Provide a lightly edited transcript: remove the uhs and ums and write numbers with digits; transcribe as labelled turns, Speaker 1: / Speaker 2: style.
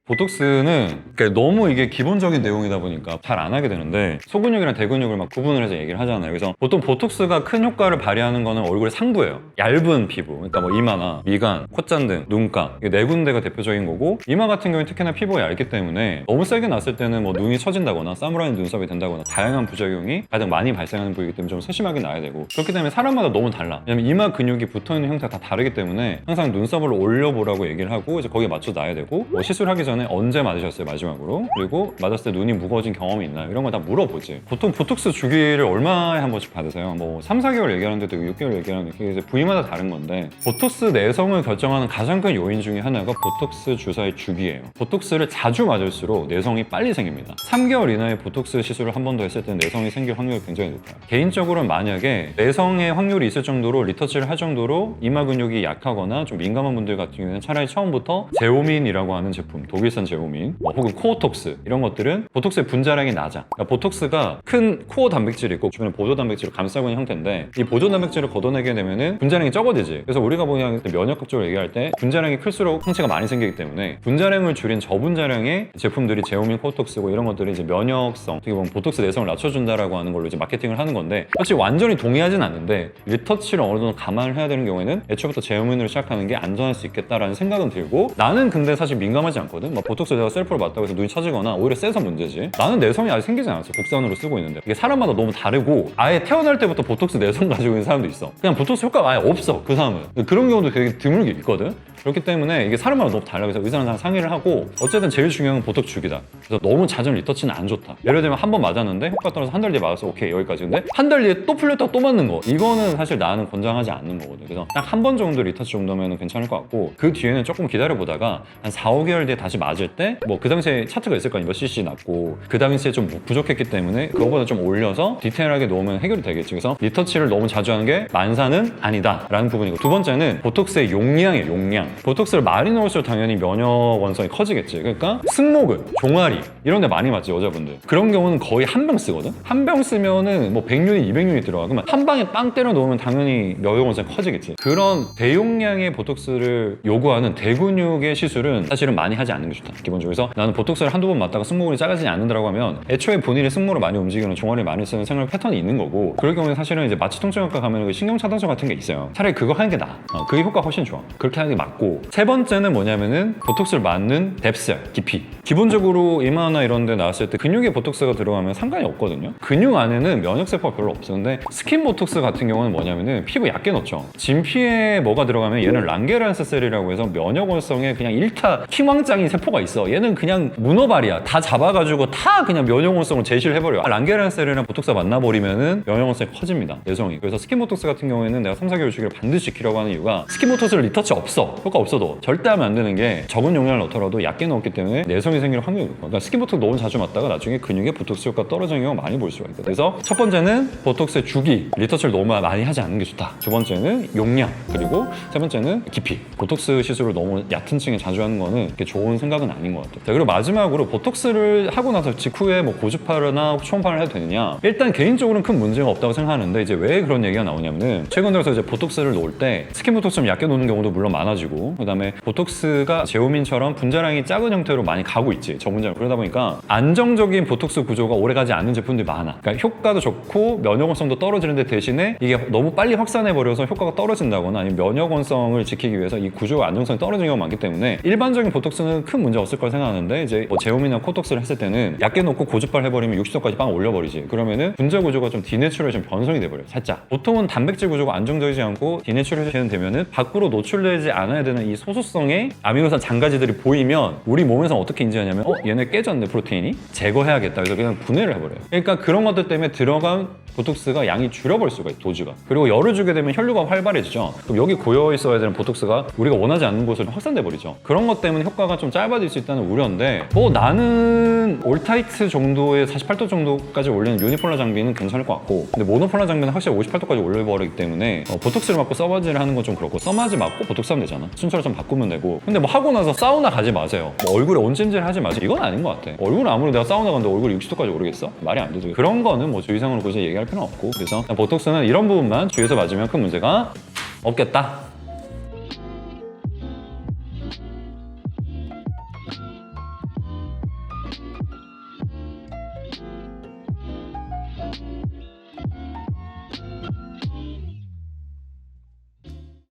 Speaker 1: 보톡스는 그러니까 너무 이게 기본적인 내용이다 보니까 잘 안 하게 되는데 소근육이랑 대근육을 막 구분을 해서 얘기를 하잖아요. 그래서 보통 보톡스가 큰 효과를 발휘하는 거는 얼굴의 상부예요. 얇은 피부, 그러니까 뭐 이마나 미간, 콧잔 등, 눈가 이게 네 군데가 대표적인 거고, 이마 같은 경우는 특히나 피부가 얇기 때문에 너무 세게 났을 때는 뭐 눈이 처진다거나 사무라이 눈썹이 된다거나 다양한 부작용이 가장 많이 발생하는 부위이기 때문에 좀 세심하게 나야 되고, 그렇기 때문에 사람마다 너무 달라. 왜냐면 이마 근육이 붙어있는 형태가 다 다르기 때문에 항상 눈썹을 올려보라고 얘기를 하고 이제 거기에 맞춰 놔야 되고, 뭐 시술하기 전에 언제 맞으셨어요 마지막으로, 그리고 맞았을 때 눈이 무거워진 경험이 있나요, 이런 거 다 물어보지. 보통 보톡스 주기를 얼마에 한 번씩 받으세요? 뭐 3, 4개월 얘기하는데도 6개월 얘기하는데 이게 이제 부위마다 다른 건데, 보톡스 내성을 결정하는 가장 큰 요인 중에 하나가 보톡스 주사의 주기예요. 보톡스를 자주 맞을수록 내성이 빨리 생깁니다. 3개월 이내에 보톡스 시술을 한 번 더 했을 때는 내성이 생길 확률이 굉장히 높아요. 개인적으로는 만약에 내성의 확률이 있을 정도로 리터치를 할 정도로 이마 근육이 약하거나 좀 민감한 분들 같은 경우에는 차라리 처음부터 제오민이라고 하는 제품, 독일산 제오민 혹은 코어톡스, 이런 것들은 보톡스의 분자량이 낮아. 그러니까 보톡스가 큰 코어 단백질이 있고 주변에 보조 단백질을 감싸고 있는 형태인데, 이 보조 단백질을 걷어내게 되면은 분자량이 적어지지. 그래서 우리가 그냥 면역학적으로 얘기할 때 분자량이 클수록 항체가 많이 생기기 때문에 분자량을 줄인 저분자량의 제품들이 제오민, 코어톡스고, 이런 것들이 이제 면역성, 어떻게 보면 보톡스 내성을 낮춰준다라고 하는 걸로 이제 마케팅을 하는 건데, 솔직히 완전히 동의하진 않는데 리터치를 어느 정도 감안을 해야 되는 경우에는 애초부터 제오민으로 시작하는 게 안전할 수 있겠다라는 생각은 들고, 나는 근데 사실 민감하지 않거든. 막 보톡스 내가 셀프로 맞다고 해서 눈이 처지거나 오히려 세서 문제지. 나는 내성이 아직 생기지 않았어. 국산으로 쓰고 있는데. 이게 사람마다 너무 다르고, 아예 태어날 때부터 보톡스 내성 가지고 있는 사람도 있어. 그냥 보톡스 효과가 아예 없어, 그 사람은. 그런 경우도 되게 드물게 있거든. 그렇기 때문에 이게 사람마다 너무 달라. 그래서 의사랑 상의를 하고, 어쨌든 제일 중요한 건 보톡스 주기다. 그래서 너무 잦은 리터치는 안 좋다. 예를 들면 한 번 맞았는데 효과 떨어서 한 달 뒤에 맞았어, 오케이 여기까지. 근데 한 달 뒤에 또 풀렸다가 또 맞는 거, 이거는 사실 나는 권장하지 않는 거거든. 그래서 딱 한 번 정도 리터치 정도면 괜찮을 것 같고, 그 뒤에는 조금 기다려보다가 한 4, 5개월 뒤에 다시 맞을 때 뭐 그 당시에 차트가 있을 거 아니야. 몇 cc 났고 그 당시에 좀 부족했기 때문에 그거보다 좀 올려서 디테일하게 놓으면 해결이 되겠지. 그래서 리터치를 너무 자주 하는 게 만사는 아니다 라는 부분이고, 두 번째는 보톡스의 용량이에요. 용량. 보톡스를 많이 넣을수록 당연히 면역 원성이 커지겠지. 그러니까 승모근, 종아리 이런 데 많이 맞지, 여자분들. 그런 경우는 거의 한 병 쓰거든. 한 병 쓰면은 뭐 100유닛, 200유닛 들어가. 그러면 한 방에 빵 때려 놓으면 당연히 면역 원성이 커지겠지. 그런 대용량의 보톡스를 요구하는 대근육의 시술은 사실은 많이 하지 않는 게 좋다, 기본적으로. 그래서 나는 보톡스를 한두 번 맞다가 승모근이 작아지지 않는다고 하면 애초에 본인이 승모를 많이 움직이는, 종아리를 많이 쓰는 생활 패턴이 있는 거고, 그럴 경우에 사실은 이제 마취통증학과 가면 신경차단소 같은 게 있어요. 차라리 그거 하는 게 나아. 그게 효과가 훨씬 좋아. 그렇게 하는 게 맞고, 세 번째는 뭐냐면은 보톡스를 맞는 뎁스, 깊이. 기본적으로 이마나 이런 데 나왔을 때 근육에 보톡스가 들어가면 상관이 없거든요. 근육 안에는 면역세포가 별로 없어. 근데 스킨 보톡스 같은 경우는 뭐냐면은 피부 얇게 넣죠. 진피에 뭐가 들어가면 얘는 랑게란스 셀이라고 해서 면역원성에 그냥 1타 킹왕짱인 세포가 있어. 얘는 그냥 문어발이야. 다 잡아가지고 다 그냥 면역원성을 제시를 해버려. 랑게란스 셀이랑 보톡스가 만나버리면은 면역원성이 커집니다, 내성이. 그래서 스킨 보톡스 같은 경우에는 내가 3, 4개월 주기를 반드시 지키려고 하는 이유가, 스킨 보톡스를 리터치 없어, 효과 없어도 절대 하면 안 되는 게, 적은 용량을 넣더라도 얕게 넣었기 때문에 내성이 생길 확률이 높아. 그러니까 스킨 보톡스 너무 자주 맞다가 나중에 근육에 보톡스 효과 떨어지는 경우가 많이 볼 수가 있거든. 그래서 첫 번째는 보톡스의 주기, 리터치를 너무 많이 하지 않는 게 좋다. 두 번째는 용량, 그리고 세 번째는 깊이. 보톡스 시술을 너무 얕은 층에 자주 하는 거는 그렇게 좋은 생각은 아닌 것 같아요. 자, 그리고 마지막으로 보톡스를 하고 나서 직후에 뭐 고주파나 초음파를 해도 되느냐, 일단 개인적으로는 큰 문제가 없다고 생각하는데, 이제 왜 그런 얘기가 나오냐면은 최근 들어서 이제 보톡스를 놓을 때 스킨 보톡스 좀 얕게 놓는 경우도 물론 많아지고, 그다음에 보톡스가 제오민처럼 분자량이 작은 형태로 많이 가고 있지, 저분자량. 그러다 보니까 안정적인 보톡스 구조가 오래가지 않는 제품들이 많아. 그러니까 효과도 좋고 면역원성도 떨어지는데, 대신에 이게 너무 빨리 확산해버려서 효과가 떨어진다거나 아니면 면역원성을 지키기 위해서 이 구조가 안정성이 떨어지는 경우가 많기 때문에 일반적인 보톡스는 큰 문제 없을 걸 생각하는데, 이제 뭐 제오민이나 코톡스를 했을 때는 얇게 놓고 고주파를 해버리면 60도까지 빵 올려버리지. 그러면은 분자 구조가 좀 디내추럴해지면 변성이 돼버려요, 살짝. 보통은 단백질 구조가 안정적이지 않고 디내추럴해지는 되면은 밖으로 노출되지 않아야 되는 이 소수성의 아미노산 장가지들이 보이면 우리 몸에서 어떻게 인지하냐면, 얘네 깨졌네, 프로테인이. 제거해야겠다. 그래서 그냥 분해를 해버려요. 그러니까 그런 것들 때문에 들어간 보톡스가 양이 줄어버릴 수가 있어요, 도주가. 그리고 열을 주게 되면 혈류가 활발해지죠. 그럼 여기 고여 있어야 되는 보톡스가 우리가 원하지 않는 곳으로 확산돼 버리죠. 그런 것 때문에 효과가 좀 짧아질 수 있다는 우려인데, 뭐 나는 올타이트 정도의 48도 정도까지 올리는 유니폴라 장비는 괜찮을 것 같고, 근데 모노폴라 장비는 확실히 58도까지 올려버리기 때문에 보톡스를 맞고 써마지를 하는 건 좀 그렇고, 써마지 맞고 보톡스 하면 되잖아. 순서를 좀 바꾸면 되고. 근데 뭐 하고 나서 사우나 가지 마세요. 뭐 얼굴에 온찜질 하지 마세요. 이건 아닌 것 같아. 얼굴은 아무리 내가 사우나 갔는데 얼굴이 60도까지 오르겠어? 말이 안 되죠. 그런 거는 뭐 주의사항으로 굳이 얘기할 필요는 없고, 그래서 보톡스는 이런 부분만 주의해서 맞으면 큰 문제가 없겠다.